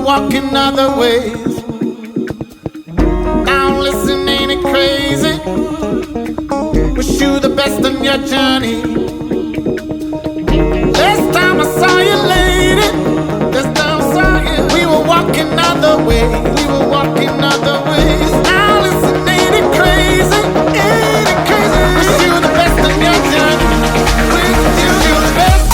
walking other ways. Now listen, ain't it crazy? Wish you the best on your journey. Last time I saw you, lady, last time I saw you, we were walking other ways. We were walking other ways. Now listen, ain't it crazy? Ain't it crazy? Wish you the best on your journey. Wish you the best.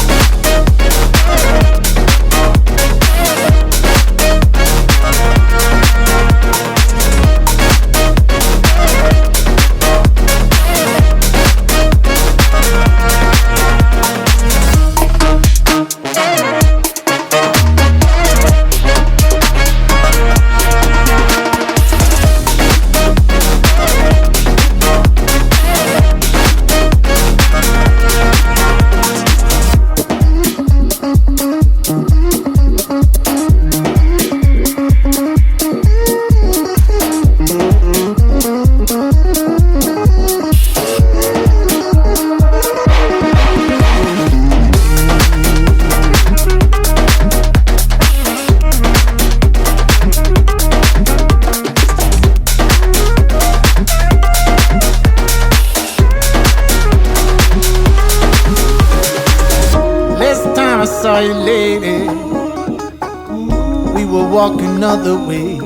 Saw you, lady, we were walking other ways.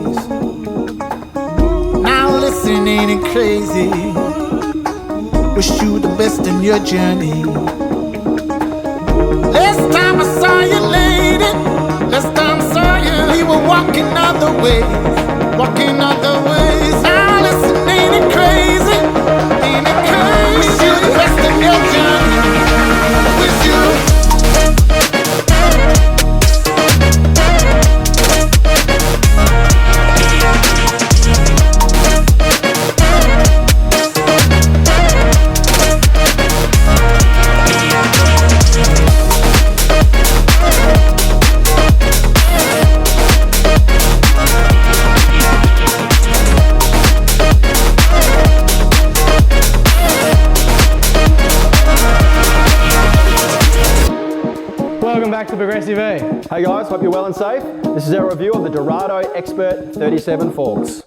Now listen, ain't it crazy? Wish you the best in your journey. Last time I saw you, lady, last time I saw you, we were walking other ways, walking other ways. Now listen, ain't it crazy? Ain't it crazy? Wish you the best in your journey. Wish you. Welcome back to Progressive E. Hey guys, hope you're well and safe. This is our review of the Dorado Expert 37 forks.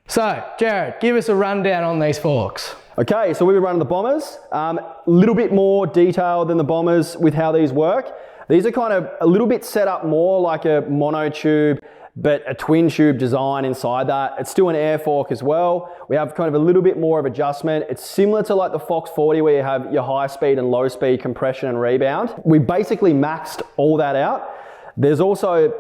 So, Jared, give us a rundown on these forks. Okay, so we've been running the bombers. A little bit more detailed than the bombers with how these work. These are kind of a little bit set up more like a monotube, but a twin tube design inside that. It's still an air fork as well. We have kind of a little bit more of adjustment. It's similar to like the Fox 40 where you have your high speed and low speed compression and rebound. We basically maxed all that out. There's also,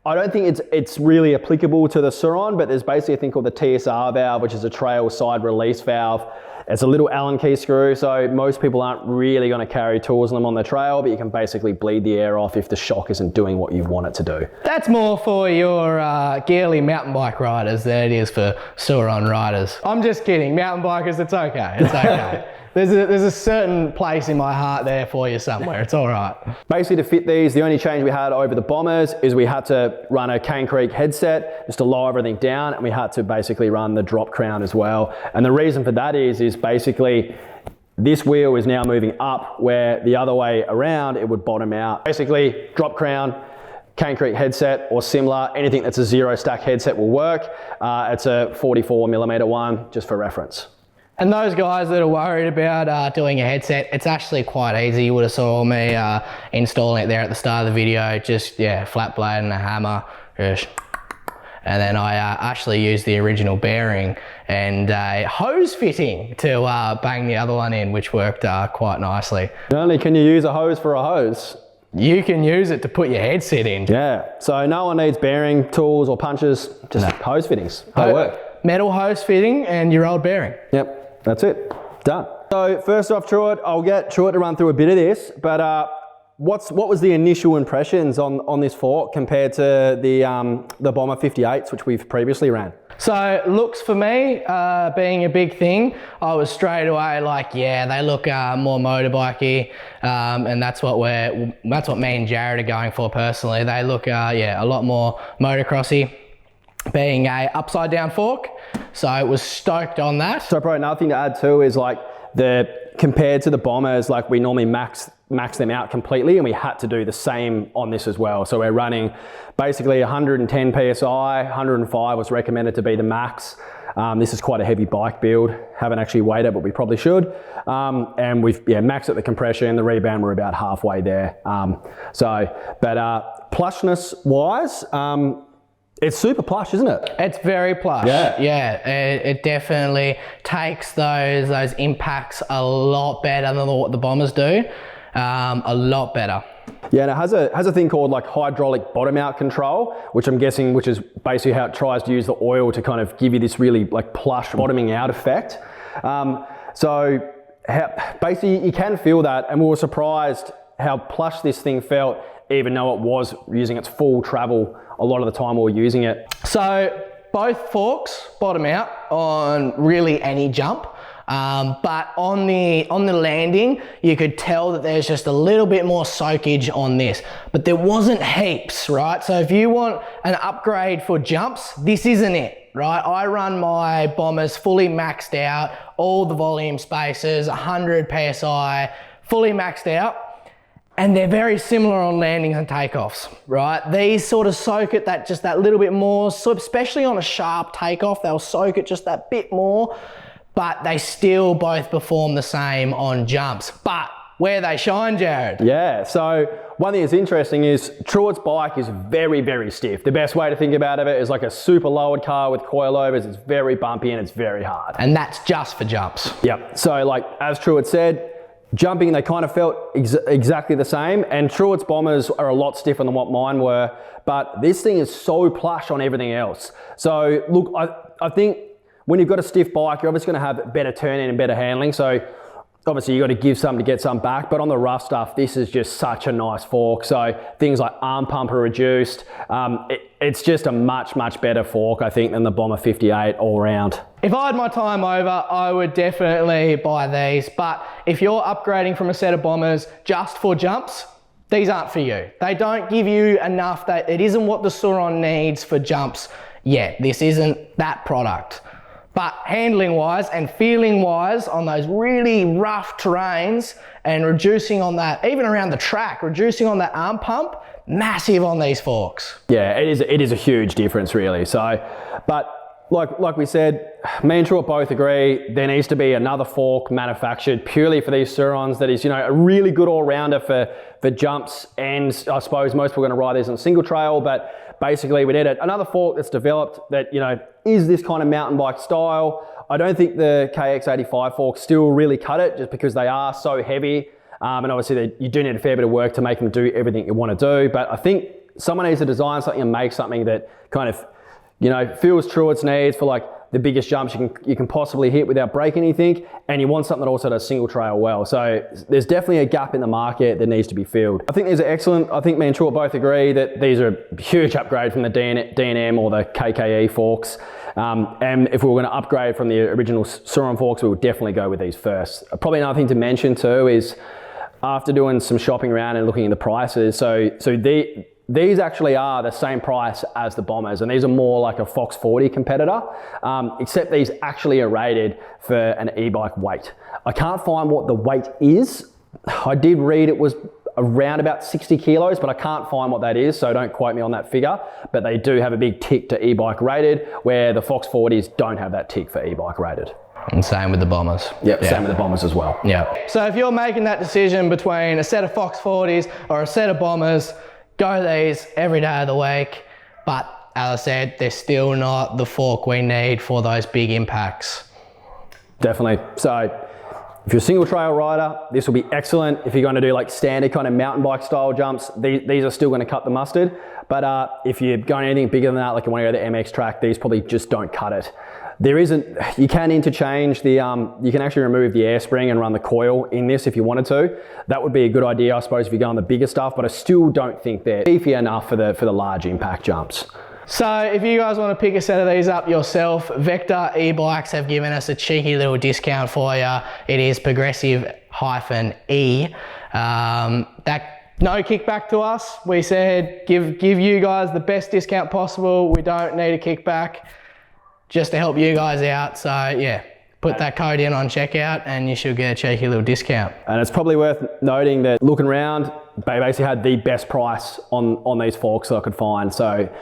I don't think it's really applicable to the Suron, but there's basically a thing called the TSR valve, which is a trail side release valve. It's a little Allen key screw, so most people aren't really going to carry tools on them on the trail, but you can basically bleed the air off if the shock isn't doing what you want it to do. That's more for your gearly mountain bike riders than it is for Suron riders. I'm just kidding, mountain bikers, it's okay, it's okay. There's a certain place in my heart there for you somewhere, it's all right. Basically to fit these, the only change we had over the bombers is we had to run a Cane Creek headset just to lower everything down, and we had to basically run the drop crown as well. And the reason for that is basically this wheel is now moving up where the other way around it would bottom out. Basically drop crown, Cane Creek headset or similar, anything that's a zero stack headset will work. It's a 44mm one, just for reference. And those guys that are worried about doing a headset, it's actually quite easy. You would have saw me installing it there at the start of the video. Just, yeah, flat blade and a hammer. And then I actually used the original bearing and a hose fitting to bang the other one in, which worked quite nicely. Not only can you use a hose for a hose, you can use it to put your headset in. Yeah, so no one needs bearing tools or punches, just hose fittings. That'll work. Metal hose fitting and your old bearing. Yep. That's it, done. So first off, Truett, I'll get Truett to run through a bit of this, but what was the initial impressions on this fork compared to the Bomber 58s, which we've previously ran? So looks for me, being a big thing, I was straight away like, yeah, they look more motorbikey, and that's what me and Jared are going for personally. They look, yeah, a lot more motocrossy. Being a upside down fork, so I was stoked on that. So probably another thing to add too is like compared to the bombers, like we normally max max them out completely, and we had to do the same on this as well. So we're running basically 110 PSI, 105 was recommended to be the max. This is quite a heavy bike build. Haven't actually weighed it, but we probably should. And we've maxed at the compression, the rebound, we're about halfway there. Plushness wise, it's super plush, isn't it? It's very plush. Yeah. It definitely takes those impacts a lot better than what the bombers do. A lot better. Yeah, and it has a thing called like hydraulic bottom out control, which I'm guessing, which is basically how it tries to use the oil to kind of give you this really like plush bottoming out effect. Basically you can feel that, and we were surprised how plush this thing felt, even though it was using its full travel a lot of the time we were using it. So both forks bottom out on really any jump. But on the landing, you could tell that there's just a little bit more soakage on this, but there wasn't heaps, right? So if you want an upgrade for jumps, this isn't it, right? I run my bombers fully maxed out, all the volume spaces, 100 PSI, fully maxed out. And they're very similar on landings and takeoffs, right? These sort of soak it just that little bit more, so especially on a sharp takeoff, they'll soak it just that bit more, but they still both perform the same on jumps. But where they shine, Jared? Yeah, so one thing that's interesting is Truett's bike is very, very stiff. The best way to think about it is like a super lowered car with coilovers. It's very bumpy and it's very hard. And that's just for jumps. Yep, so like as Truett said, jumping, they kind of felt exactly the same, and Truett's bombers are a lot stiffer than what mine were, but this thing is so plush on everything else. So look, I think when you've got a stiff bike, you're obviously going to have better turning and better handling, so obviously you got to give some to get some back, but on the rough stuff, this is just such a nice fork. So things like arm pump are reduced. It's just a much, much better fork, I think, than the Bomber 58 all round. If I had my time over, I would definitely buy these, but if you're upgrading from a set of bombers just for jumps, these aren't for you. They don't give you enough, that it isn't what the Suron needs for jumps yet. This isn't that product. But handling wise and feeling wise on those really rough terrains and reducing on that, even around the track, reducing on that arm pump, massive on these forks. Yeah, it is a huge difference really. So, but like we said, me and Truett both agree there needs to be another fork manufactured purely for these Surons that is, you know, a really good all-rounder for jumps, and I suppose most people are going to ride these on single trail, but basically we need another fork that's developed that, you know, is this kind of mountain bike style. I don't think the KX85 forks still really cut it, just because they are so heavy, and obviously you do need a fair bit of work to make them do everything you want to do, but I think someone needs to design something and make something that kind of, you know, feels Truett's needs for like the biggest jumps you can possibly hit without breaking anything, and you want something that also does single trail well. So there's definitely a gap in the market that needs to be filled. I think these are excellent. I think me and Truett both agree that these are a huge upgrade from the D&M or the KKE forks. And if we were going to upgrade from the original Suron forks, we would definitely go with these first. Probably another thing to mention too is, after doing some shopping around and looking at the prices, these actually are the same price as the bombers, and these are more like a Fox 40 competitor, except these actually are rated for an e-bike weight. I can't find what the weight is. I did read it was around about 60 kilos, but I can't find what that is, so don't quote me on that figure. But they do have a big tick to e-bike rated, where the Fox 40s don't have that tick for e-bike rated. And same with the bombers. Yep, yeah. Same with the bombers as well. Yeah. So if you're making that decision between a set of Fox 40s or a set of bombers, go these every day of the week. But as I said, they're still not the fork we need for those big impacts. Definitely. So if you're a single trail rider, this will be excellent. If you're going to do like standard kind of mountain bike style jumps, these are still going to cut the mustard. But if you're going anything bigger than that, like you want to go to the MX track, these probably just don't cut it. You can interchange the, you can actually remove the air spring and run the coil in this if you wanted to. That would be a good idea, I suppose, if you go on the bigger stuff, but I still don't think they're beefy enough for the large impact jumps. So if you guys want to pick a set of these up yourself, Vector e-bikes have given us a cheeky little discount for you. It is progressive-E. No kickback to us. We said give you guys the best discount possible. We don't need a kickback, just to help you guys out. So yeah, Put that code in on checkout and you should get a cheeky little discount. And it's probably worth noting that looking around, they basically had the best price on these forks that I could find. So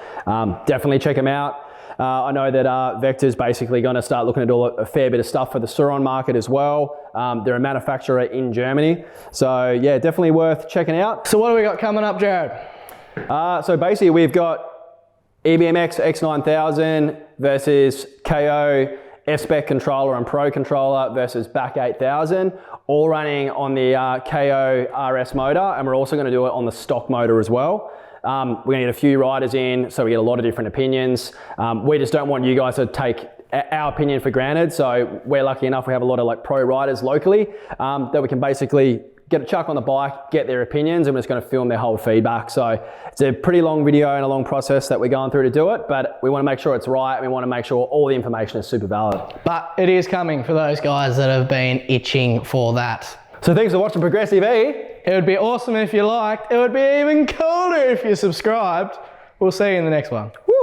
definitely check them out. I know that Vector's basically going to start looking at a fair bit of stuff for the Suron market as well. They're a manufacturer in Germany. So yeah, definitely worth checking out. So what do we got coming up, Jared? So basically we've got EBMX X9000 versus KO S-Spec controller and Pro controller versus BAC 8000, all running on the KO RS motor, and we're also going to do it on the stock motor as well. We're going to get a few riders in, so we get a lot of different opinions. We just don't want you guys to take our opinion for granted, so we're lucky enough we have a lot of like pro riders locally that we can basically get a chuck on the bike, get their opinions, and we're just going to film their whole feedback. So it's a pretty long video and a long process that we're going through to do it, but we want to make sure it's right. We want to make sure all the information is super valid. But it is coming for those guys that have been itching for that. So thanks for watching Progressive E. It would be awesome if you liked. It would be even cooler if you subscribed. We'll see you in the next one. Woo!